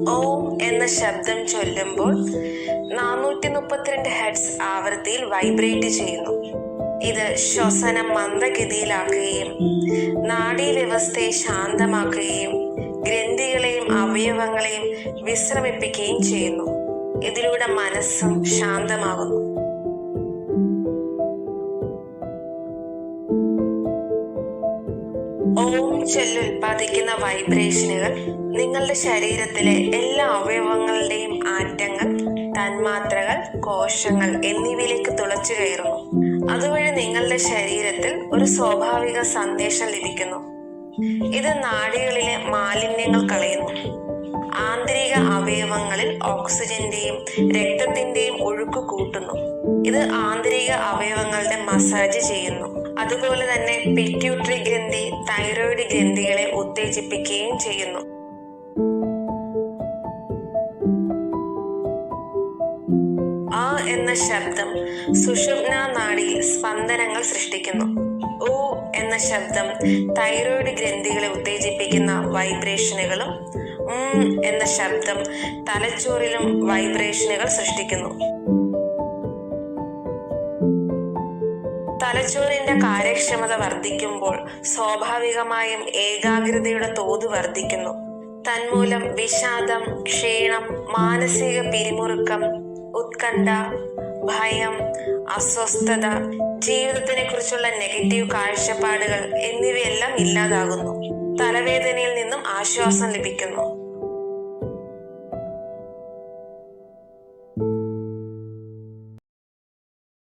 ഓം എന്ന ശബ്ദം ചൊല്ലുമ്പോൾ 432 ഹെർട്സ് ആവൃത്തിയിൽ വൈബ്രേറ്റ് ചെയ്യുന്നു. ഇത് ശ്വസനം മന്ദഗതിയിലാക്കുകയും നാഡീവ്യവസ്ഥയെ ശാന്തമാക്കുകയും ഗ്രന്ഥികളെയും അവയവങ്ങളെയും വിശ്രമിപ്പിക്കുകയും ചെയ്യുന്നു. ഇതിലൂടെ മനസ്സും ശാന്തമാകുന്നു. ഓം ചൊല്ല് ഉൽപ്പാദിക്കുന്ന വൈബ്രേഷനുകൾ നിങ്ങളുടെ ശരീരത്തിലെ എല്ലാ അവയവങ്ങളുടെയും ആറ്റങ്ങൾ, തന്മാത്രകൾ, കോശങ്ങൾ എന്നിവയിലേക്ക് തുളച്ചു കയറുന്നു. അതുവഴി നിങ്ങളുടെ ശരീരത്തിൽ ഒരു സ്വാഭാവിക സന്ദേശം ലഭിക്കുന്നു. ഇത് നാഡികളിലെ മാലിന്യങ്ങൾ കളയുന്നു. ആന്തരിക അവയവങ്ങളിൽ ഓക്സിജന്റെയും രക്തത്തിന്റെയും ഒഴുക്ക് കൂട്ടുന്നു. ഇത് ആന്തരിക അവയവങ്ങളുടെ മസാജ് ചെയ്യുന്നു. അതുപോലെ തന്നെ പിറ്റ്യൂട്ടറി ഗ്രന്ഥി, തൈറോയിഡ് ഗ്രന്ഥികളെ ഉത്തേജിപ്പിക്കുകയും ചെയ്യുന്നു. ആ എന്ന ശബ്ദം സുഷുമ്നാ നാഡിയിൽ സ്പന്ദനങ്ങൾ സൃഷ്ടിക്കുന്നു. ഓ എന്ന ശബ്ദം തൈറോയിഡ് ഗ്രന്ഥികളെ ഉത്തേജിപ്പിക്കുന്ന വൈബ്രേഷനുകളും എന്ന ശബ്ദം തലച്ചോറിലും വൈബ്രേഷനുകൾ സൃഷ്ടിക്കുന്നു. തലച്ചോറിന്റെ കാര്യക്ഷമത വർദ്ധിക്കുമ്പോൾ സ്വാഭാവികമായും ഏകാഗ്രതയുടെ തോത് വർദ്ധിക്കുന്നു. തന്മൂലം വിഷാദം, ക്ഷീണം, മാനസിക പിരിമുറുക്കം, ഉത്കണ്ഠ, ഭയം, അസ്വസ്ഥത, ജീവിതത്തിനെ കുറിച്ചുള്ള നെഗറ്റീവ് കാഴ്ചപ്പാടുകൾ എന്നിവയെല്ലാം ഇല്ലാതാകുന്നു. തലവേദനയിൽ നിന്നും ആശ്വാസം ലഭിക്കുന്നു.